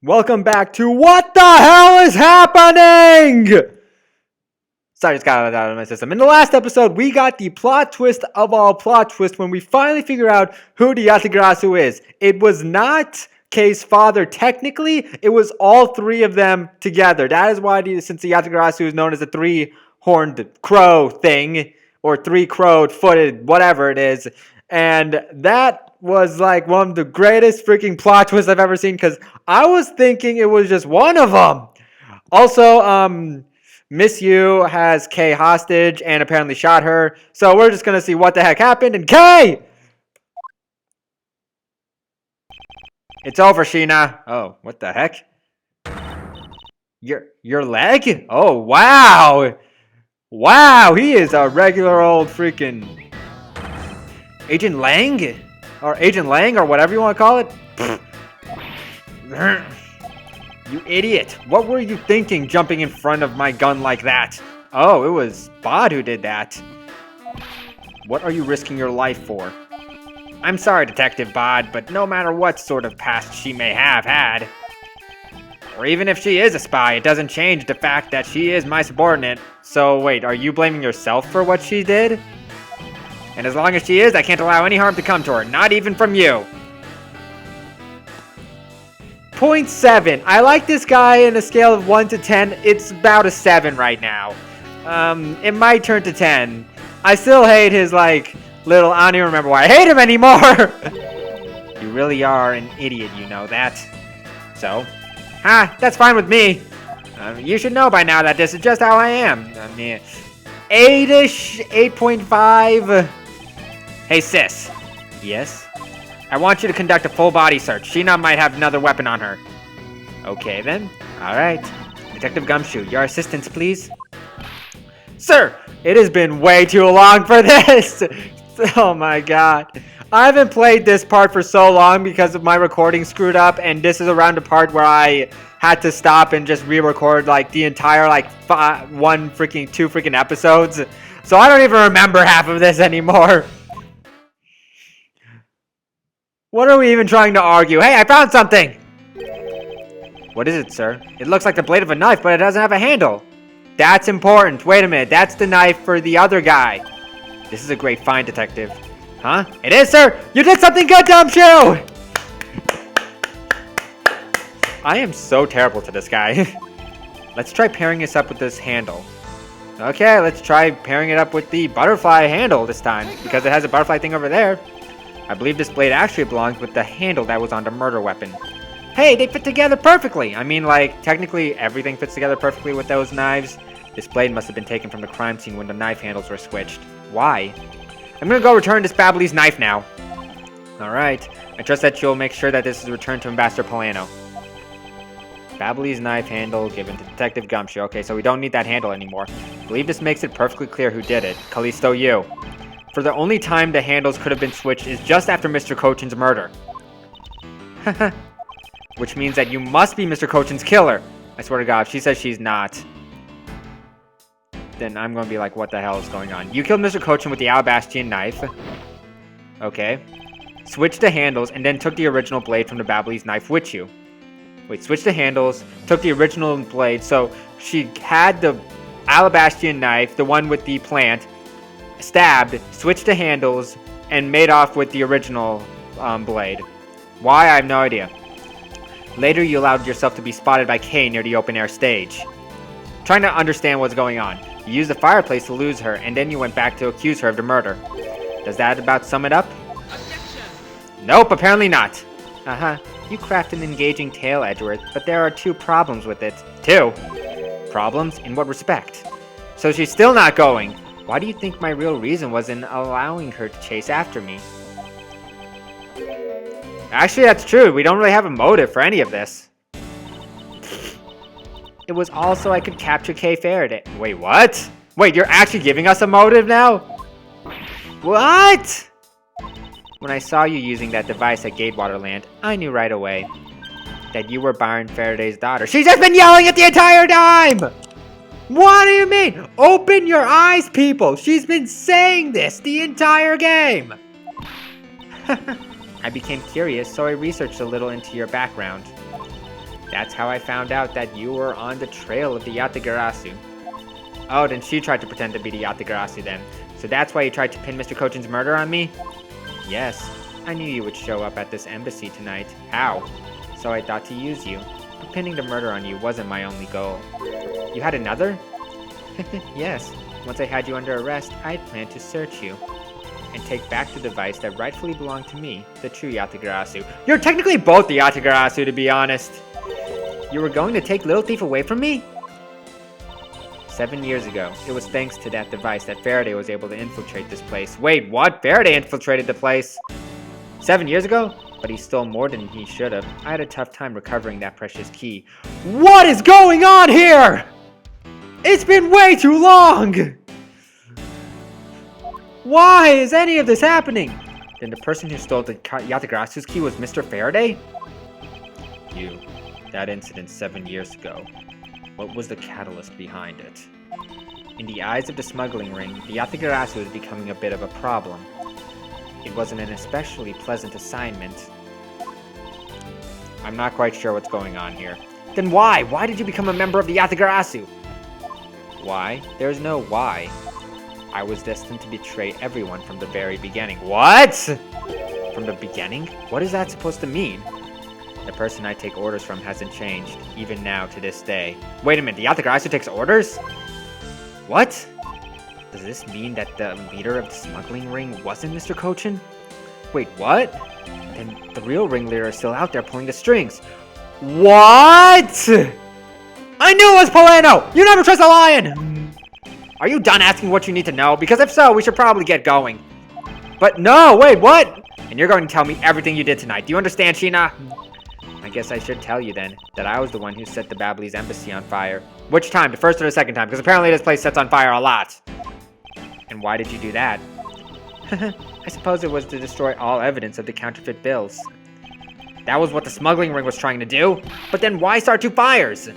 Welcome back to What the Hell is Happening? Sorry, just got it out of my system. In the last episode, we got the plot twist of all plot twists when we finally figure out who the Yatagarasu is. It was not Kei's father technically, it was all three of them together. That is why, since the Yatagarasu is known as a three-horned crow thing, or three-crowed footed, whatever it is, and that was like one of the greatest freaking plot twists I've ever seen, because I was thinking it was just one of them. Also, Miss Yu has Kei hostage and apparently shot her, so we're just gonna see what the heck happened. And Kei! It's over, Sheena. Oh, what the heck? Your leg? Oh, wow! Wow, he is a regular old freaking Agent Lang? Or Agent Lang, or whatever you want to call it. You idiot. What were you thinking jumping in front of my gun like that? Oh, it was Bod who did that. What are you risking your life for? I'm sorry, Detective Bod, but no matter what sort of past she may have had, or even if she is a spy, it doesn't change the fact that she is my subordinate. So wait, are you blaming yourself for what she did? And as long as she is, I can't allow any harm to come to her, not even from you. 0.7. I like this guy in a scale of 1 to 10. It's about a 7 right now. It might turn to 10. I still hate his, little... I don't even remember why I hate him anymore! You really are an idiot, you know that. So? That's fine with me. You should know by now that this is just how I am. I mean, 8-ish, 8.5... Hey, sis. Yes? I want you to conduct a full body search. Sheena might have another weapon on her. Okay, then. Alright. Detective Gumshoe, your assistance, please. Sir, it has been way too long for this. Oh my god. I haven't played this part for so long because of my recording screwed up, and this is around the part where I had to stop and just re-record the entire two freaking episodes. So I don't even remember half of this anymore. What are we even trying to argue? Hey, I found something! What is it, sir? It looks like the blade of a knife, but it doesn't have a handle. That's important. Wait a minute. That's the knife for the other guy. This is a great find, detective. Huh? It is, sir! You did something good, Gumshoe! I am so terrible to this guy. Let's try pairing this up with this handle. Okay, let's try pairing it up with the butterfly handle this time, because it has a butterfly thing over there. I believe this blade actually belongs with the handle that was on the murder weapon. Hey, they fit together perfectly! I mean, technically everything fits together perfectly with those knives. This blade must have been taken from the crime scene when the knife handles were switched. Why? I'm gonna go return this Babbly's knife now. Alright. I trust that you'll make sure that this is returned to Ambassador Polano. Babbly's knife handle given to Detective Gumshoe. Okay, so we don't need that handle anymore. I believe this makes it perfectly clear who did it. Callisto, you. For the only time the handles could have been switched is just after Mr. Cochin's murder. Which means that you must be Mr. Cochin's killer. I swear to God, if she says she's not, then I'm going to be like, what the hell is going on? You killed Mr. Cochin with the Alabastian knife. Okay. Switched the handles and then took the original blade from the Babbly's knife with you. Wait, switched the handles, took the original blade, so she had the Alabastian knife, the one with the plant, stabbed, switched the handles, and made off with the original blade. Why? I have no idea. Later, you allowed yourself to be spotted by Kei near the open-air stage. Trying to understand what's going on. You used the fireplace to lose her, and then you went back to accuse her of the murder. Does that about sum it up? Objection! Nope, apparently not. You craft an engaging tale, Edgeworth, but there are 2 problems with it. 2? Problems? In what respect? So she's still not going. Why do you think my real reason was in allowing her to chase after me? Actually, that's true. We don't really have a motive for any of this. It was all so I could capture Kei Faraday. Wait, what? Wait, you're actually giving us a motive now? What? When I saw you using that device at Gatewaterland, I knew right away that you were Byron Faraday's daughter. She's just been yelling it the entire time! What do you mean? Open your eyes, people! She's been saying this the entire game! I became curious, so I researched a little into your background. That's how I found out that you were on the trail of the Yatagarasu. Oh, then she tried to pretend to be the Yatagarasu then. So that's why you tried to pin Mr. Kochin's murder on me? Yes, I knew you would show up at this embassy tonight. How? So I thought to use you. But pinning the murder on you wasn't my only goal. You had another? Yes. Once I had you under arrest, I planned to search you and take back the device that rightfully belonged to me, the true Yatagarasu. You're technically both the Yatagarasu, to be honest. You were going to take Little Thief away from me? 7 years ago, it was thanks to that device that Faraday was able to infiltrate this place. Wait, what? Faraday infiltrated the place? 7 years ago? But he stole more than he should have. I had a tough time recovering that precious key. What is going on here? It's been way too long! Why is any of this happening? Then the person who stole the Yatagarasu's key was Mr. Faraday? You. That incident 7 years ago. What was the catalyst behind it? In the eyes of the smuggling ring, the Yatagarasu was becoming a bit of a problem. It wasn't an especially pleasant assignment. I'm not quite sure what's going on here. Then why? Why did you become a member of the Yatagarasu? Why? There's no why. I was destined to betray everyone from the very beginning. What? From the beginning? What is that supposed to mean? The person I take orders from hasn't changed, even now to this day. Wait a minute, the Yatagarasu takes orders? What? Does this mean that the leader of the smuggling ring wasn't Mr. Kochin? Wait, what? Then the real ringleader is still out there pulling the strings. What? I knew it was Polano! You never trust a lion! Are you done asking what you need to know? Because if so, we should probably get going. But no, wait, what? And you're going to tell me everything you did tonight. Do you understand, Sheena? I guess I should tell you then, that I was the one who set the Babley's embassy on fire. Which time? The first or the second time? Because apparently this place sets on fire a lot. And why did you do that? I suppose it was to destroy all evidence of the counterfeit bills. That was what the smuggling ring was trying to do? But then why start two fires?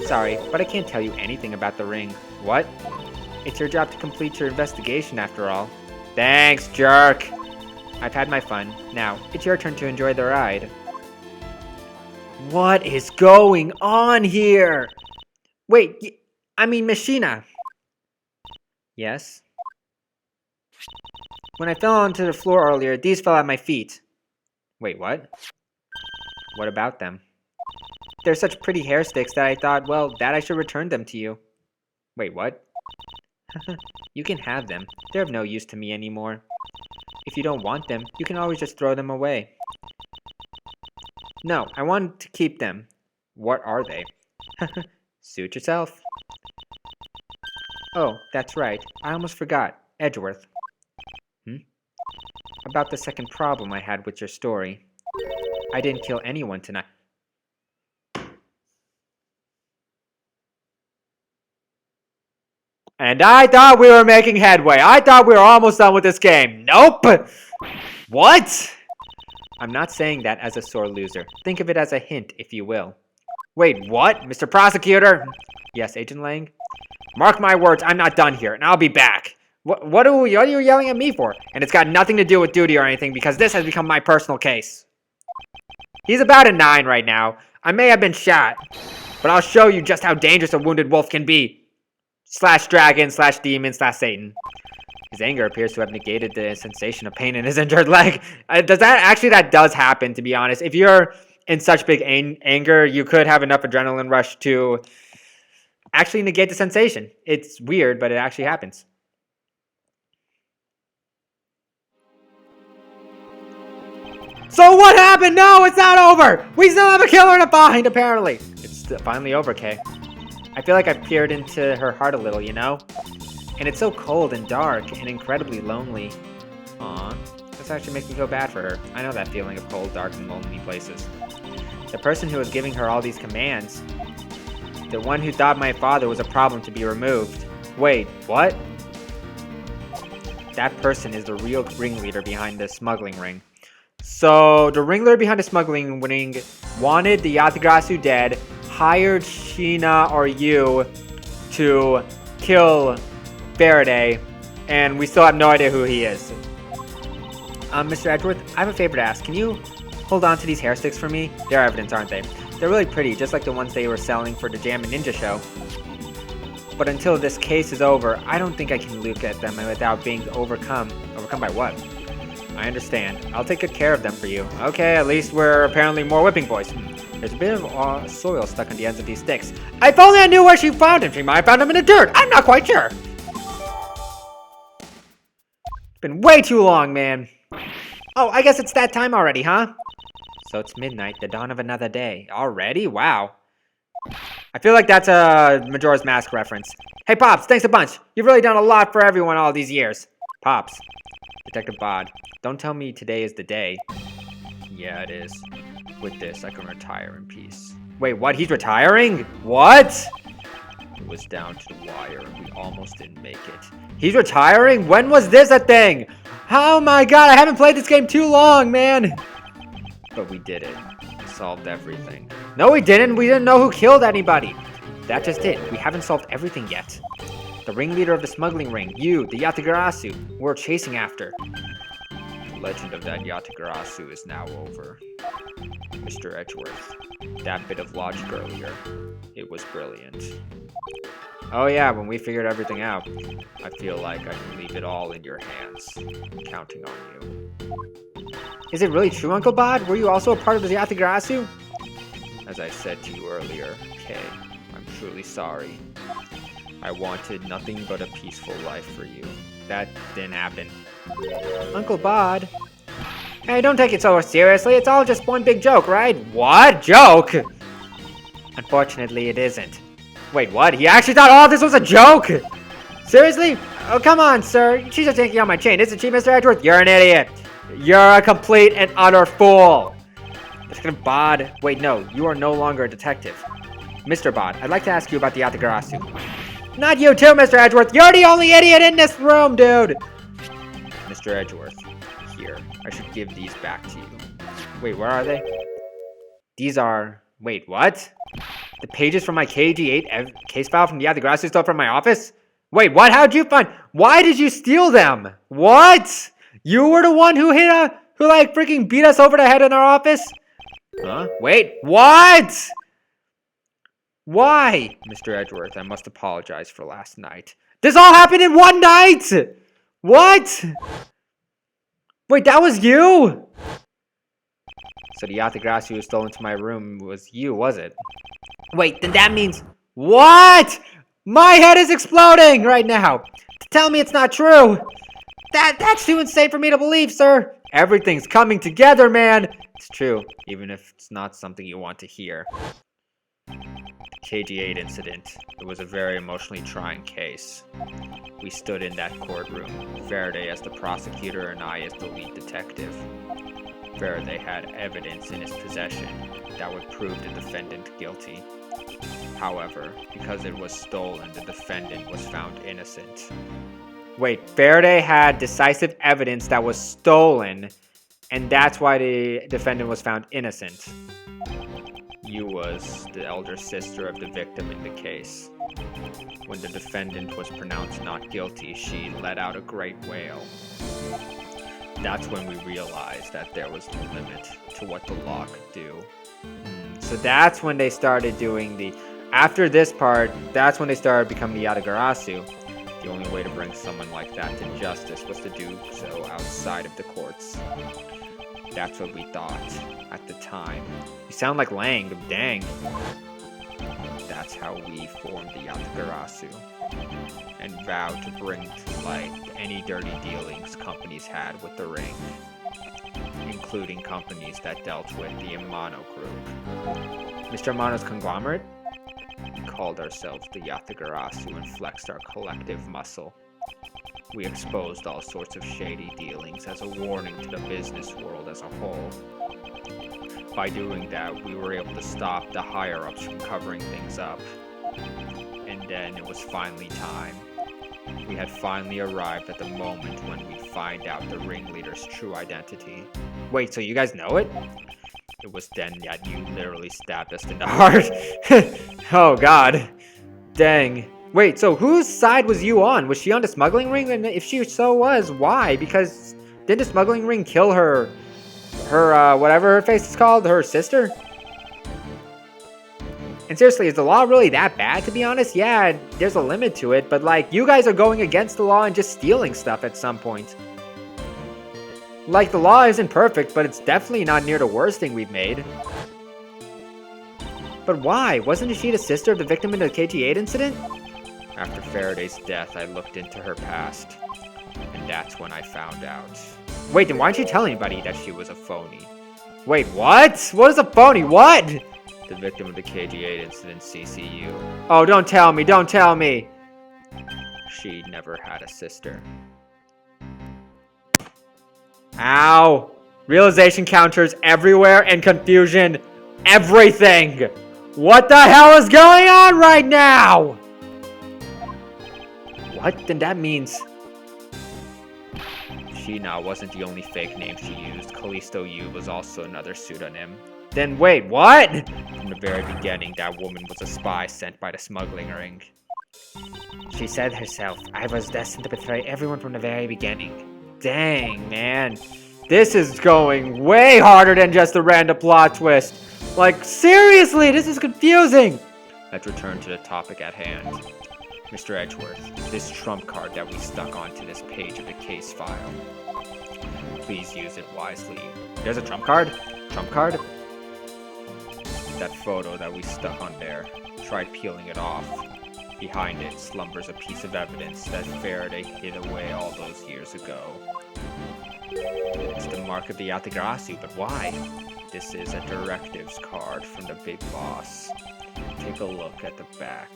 Sorry, but I can't tell you anything about the ring. What? It's your job to complete your investigation after all. Thanks, jerk. I've had my fun. Now, it's your turn to enjoy the ride. What is going on here? Wait, I mean, Machina. Yes? When I fell onto the floor earlier, these fell at my feet. Wait, what? What about them? They're such pretty hair sticks that I thought, well, that I should return them to you. Wait, what? You can have them. They're of no use to me anymore. If you don't want them, you can always just throw them away. No, I want to keep them. What are they? Suit yourself. Oh, that's right. I almost forgot. Edgeworth. About the second problem I had with your story. I didn't kill anyone tonight. And I thought we were making headway. I thought we were almost done with this game. Nope! What? I'm not saying that as a sore loser. Think of it as a hint, if you will. Wait, what? Mr. Prosecutor? Yes, Agent Lang? Mark my words, I'm not done here, and I'll be back. What are you yelling at me for? And it's got nothing to do with duty or anything, because this has become my personal case. He's about a 9 right now. I may have been shot, but I'll show you just how dangerous a wounded wolf can be. /dragon/demon/Satan. His anger appears to have negated the sensation of pain in his injured leg. That does happen, to be honest. If you're in such big anger, you could have enough adrenaline rush to actually negate the sensation. It's weird, but it actually happens. So what happened? No, it's not over! We still have a killer in a bind, apparently! It's finally over, Kay. I feel like I've peered into her heart a little, you know? And it's so cold and dark and incredibly lonely. Aw, this actually makes me feel bad for her. I know that feeling of cold, dark, and lonely places. The person who was giving her all these commands, the one who thought my father was a problem to be removed. Wait, what? That person is the real ringleader behind the smuggling ring. So, the ringleader behind the smuggling ring wanted the Yatagarasu dead, hired Sheena or you to kill Faraday, and we still have no idea who he is. Mr. Edgeworth, I have a favor to ask. Can you hold on to these hair sticks for me? They're evidence, aren't they? They're really pretty, just like the ones they were selling for the Jam and Ninja show. But until this case is over, I don't think I can look at them without being overcome. Overcome by what? I understand. I'll take good care of them for you. Okay, at least we're apparently more whipping boys. There's a bit of soil stuck on the ends of these sticks. If only I knew where she found him. She might have found him in the dirt. I'm not quite sure. It's been way too long, man. Oh, I guess it's that time already, huh? So it's midnight, the dawn of another day. Already? Wow. I feel like that's a Majora's Mask reference. Hey, Pops, thanks a bunch. You've really done a lot for everyone all these years. Pops. Detective Bod, don't tell me today is the day. Yeah, it is. With this, I can retire in peace. Wait, what? He's retiring? What? It was down to the wire, and we almost didn't make it. He's retiring? When was this a thing? Oh my god, I haven't played this game too long, man. But we did it. We solved everything. No, we didn't. We didn't know who killed anybody. That's just it. We haven't solved everything yet. The ringleader of the smuggling ring, you, the Yatagarasu, we're chasing after. The legend of that Yatagarasu is now over. Mr. Edgeworth, that bit of logic earlier, it was brilliant. Oh yeah, when we figured everything out, I feel like I can leave it all in your hands. I'm counting on you. Is it really true, Uncle Bod? Were you also a part of the Yatagarasu? As I said to you earlier, Kay, I'm truly sorry. I wanted nothing but a peaceful life for you. That didn't happen. Uncle Bod. Hey, don't take it so seriously. It's all just one big joke, right? What? Joke? Unfortunately, it isn't. Wait, what? He actually thought all this was a joke? Seriously? Oh, come on, sir. She's just taking on my chain, isn't she, Mr. Edgeworth? You're an idiot. You're a complete and utter fool. Detective Bod. Wait, no. You are no longer a detective. Mr. Bod, I'd like to ask you about the Yatagarasu. Not you too, Mr. Edgeworth. You're the only idiot in this room, dude. Mr. Edgeworth, here. I should give these back to you. Wait, where are they? These are... Wait, what? The pages from my KG8 case file from the Yatagarasu stuff from my office? Wait, what? How'd you find... Why did you steal them? What? You were the one who who freaking beat us over the head in our office? Huh? Wait, what? Why? Mr. Edgeworth, I must apologize for last night. This all happened in one night? What? Wait, that was you? So the Yatagarasu who stole into my room was you, was it? Wait, then that means... What? My head is exploding right now. Tell me it's not true. That's too insane for me to believe, sir. Everything's coming together, man. It's true, even if it's not something you want to hear. KG8 incident. It was a very emotionally trying case. We stood in that courtroom, Faraday as the prosecutor and I as the lead detective. Faraday had evidence in his possession that would prove the defendant guilty. However, because it was stolen, the defendant was found innocent. Wait, Faraday had decisive evidence that was stolen, and that's why the defendant was found innocent. You was the elder sister of the victim in the case. When the defendant was pronounced not guilty, she let out a great wail. That's when we realized that there was no limit to what the law could do. So that's when they started doing the... After this part, that's when they started becoming the Yatagarasu. The only way to bring someone like that to justice was to do so outside of the courts. That's what we thought at the time. You sound like Lang, dang. That's how we formed the Yatagarasu and vowed to bring to light any dirty dealings companies had with the ring, including companies that dealt with the Amano group. Mr. Amano's conglomerate? We called ourselves the Yatagarasu and flexed our collective muscle. We exposed all sorts of shady dealings as a warning to the business world as a whole. By doing that, we were able to stop the higher-ups from covering things up. And then it was finally time. We had finally arrived at the moment when we find out the ringleader's true identity. Wait, so you guys know it? It was then that you literally stabbed us in the heart. Oh god. Dang. Wait, so whose side was you on? Was she on the smuggling ring? And if she so was, why? Because didn't the smuggling ring kill her whatever her face is called, her sister? And seriously, is the law really that bad, to be honest? Yeah, there's a limit to it, but like, you guys are going against the law and just stealing stuff at some point. Like, the law isn't perfect, but it's definitely not near the worst thing we've made. But why? Wasn't she the sister of the victim in the KG8 incident? After Faraday's death, I looked into her past, and that's when I found out. Wait, then why didn't you tell anybody that she was a phony? Wait, what? What is a phony? What? The victim of the KG8 incident, CCU. Oh, don't tell me, don't tell me! She never had a sister. Ow! Realization counters everywhere and confusion everything! What the hell is going on right now? What? Then that means... Sheena wasn't the only fake name she used. Callisto U was also another pseudonym. Then wait, what? From the very beginning, that woman was a spy sent by the smuggling ring. She said herself, I was destined to betray everyone from the very beginning. Dang, man. This is going way harder than just a random plot twist. Like, seriously, this is confusing. Let's return to the topic at hand. Mr. Edgeworth, this trump card that we stuck onto this page of the case file. Please use it wisely. There's a trump card? Trump card? That photo that we stuck on there. Tried peeling it off. Behind it slumbers a piece of evidence that Faraday hid away all those years ago. It's the mark of the Yatagarasu, but why? This is a directives card from the big boss. Take a look at the back.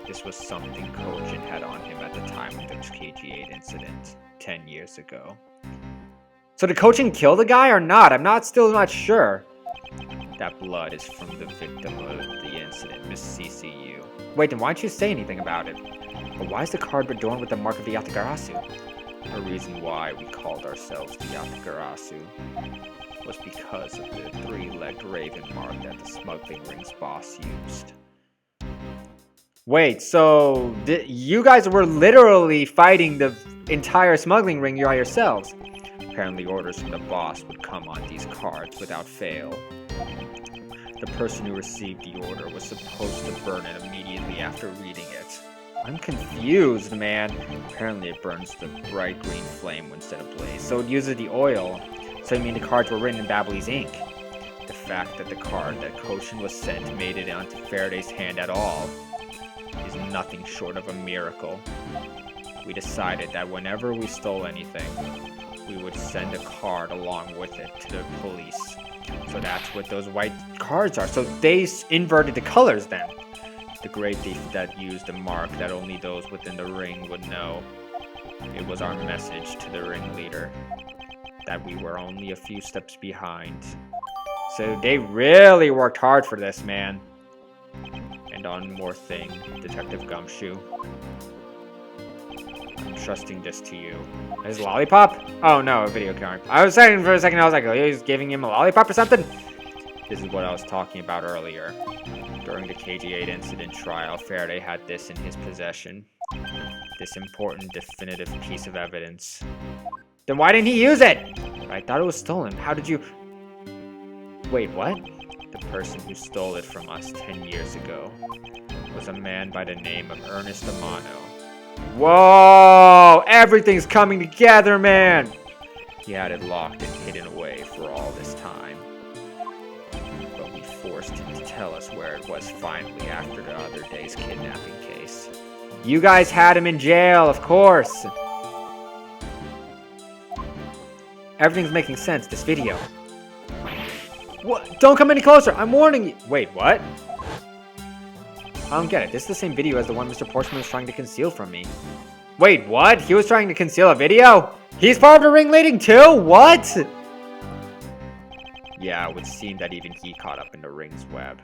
This was something Kojin had on him at the time of the KG8 incident, 10 years ago. So did Kojin kill the guy or not? I'm still not sure. That blood is from the victim of the incident, Miss CCU. Wait, then why didn't you say anything about it? But why is the card adorned with the mark of the Yatagarasu? A reason why we called ourselves the Yatagarasu was because of the three-legged raven mark that the smuggling ring's boss used. Wait, so you guys were literally fighting the entire smuggling ring by yourselves? Apparently orders from the boss would come on these cards without fail. The person who received the order was supposed to burn it immediately after reading it. I'm confused, man. Apparently it burns the bright green flame instead of blaze, so it uses the oil. So you mean the cards were written in Babbly's ink? The fact that the card that Koshin was sent made it onto Faraday's hand at all is nothing short of a miracle. We decided that whenever we stole anything, we would send a card along with it to the police. So that's what those white cards are. So they inverted the colors then. The great thief that used a mark that only those within the ring would know. It was our message to the ringleader that we were only a few steps behind. So they really worked hard for this, man. And one more thing, Detective Gumshoe. I'm trusting this to you. His lollipop? Oh no, a video card. I was saying for a second, I was like, oh, he's giving him a lollipop or something? This is what I was talking about earlier. During the KG8 incident trial, Faraday had this in his possession. This important, definitive piece of evidence. Then why didn't he use it? I thought it was stolen. How did you... Wait, what? The person who stole it from us 10 years ago was a man by the name of Ernest Amano. Whoa! Everything's coming together, man! He had it locked and hidden away for all this time. But we forced him to tell us where it was finally after the other day's kidnapping case. You guys had him in jail, of course! Everything's making sense, this video. What? Don't come any closer, I'm warning you! Wait, what? I don't get it. This is the same video as the one Mr. Portsman was trying to conceal from me. Wait, what? He was trying to conceal a video? He's part of the ringleading too? What? Yeah, it would seem that even he caught up in the ring's web.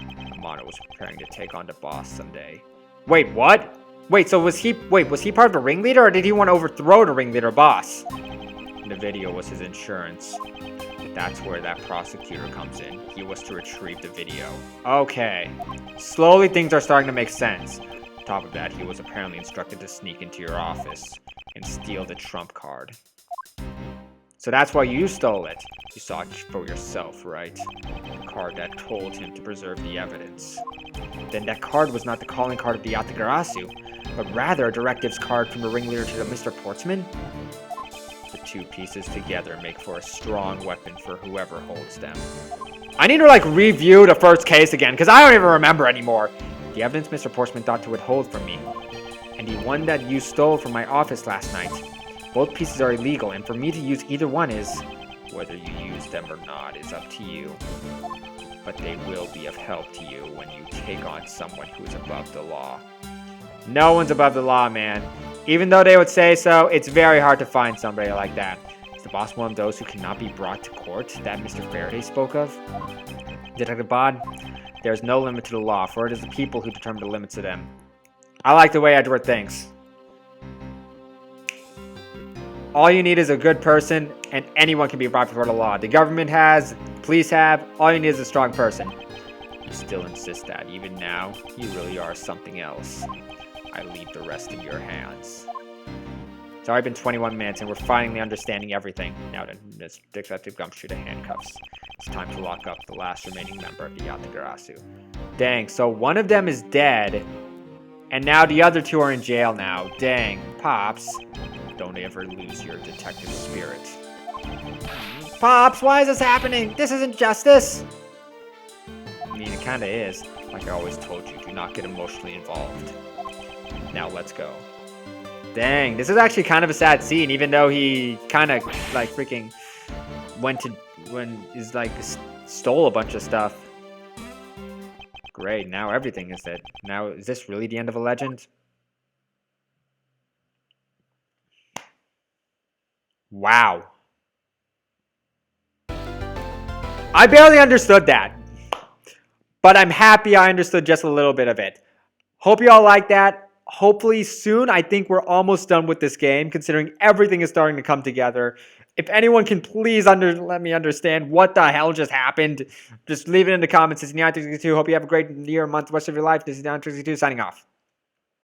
Amano was preparing to take on the boss someday. Wait, what? Wait, so was he part of the ringleader, or did he want to overthrow the ringleader boss? The video was his insurance. That's where that prosecutor comes in. He was to retrieve the video. Okay. Slowly things are starting to make sense. On top of that, he was apparently instructed to sneak into your office and steal the trump card. So that's why you stole it. You saw it for yourself, right? The card that told him to preserve the evidence. Then that card was not the calling card of the Yatagarasu, but rather a directives card from the ringleader to the Mr. Portsman? The two pieces together make for a strong weapon for whoever holds them. I need to, like, review the first case again, because I don't even remember anymore. The evidence Mr. Portsman thought to withhold from me, and the one that you stole from my office last night. Both pieces are illegal, and for me to use either one is... Whether you use them or not is up to you. But they will be of help to you when you take on someone who is above the law. No one's above the law, man. Even though they would say so, it's very hard to find somebody like that. Is the boss one of those who cannot be brought to court that Mr. Faraday spoke of? Detective Bod, there is no limit to the law, for it is the people who determine the limits to them. I like the way Edgeworth thinks. All you need is a good person, and anyone can be brought before the law. The government has, police have, all you need is a strong person. You still insist that, even now, you really are something else. I leave the rest in your hands. It's already been 21 minutes, and we're finally understanding everything. Now then, Miss Detective Gumshoe to handcuffs. It's time to lock up the last remaining member of the Yatagarasu. Dang, so one of them is dead, and now the other two are in jail now. Dang, Pops. Don't ever lose your detective spirit. Pops, why is this happening? This isn't justice. I mean, it kinda is. Like I always told you, do not get emotionally involved. Now let's go. Dang, this is actually kind of a sad scene, even though he kind of like freaking stole a bunch of stuff. Great, now everything is dead. Now, is this really the end of a legend? Wow. I barely understood that. But I'm happy I understood just a little bit of it. Hope you all like that. Hopefully soon. I think we're almost done with this game, considering everything is starting to come together. If anyone can please let me understand what the hell just happened, just leave it in the comments. This is Neon62. Hope you have a great year, month, rest of your life. This is Neon62 signing off.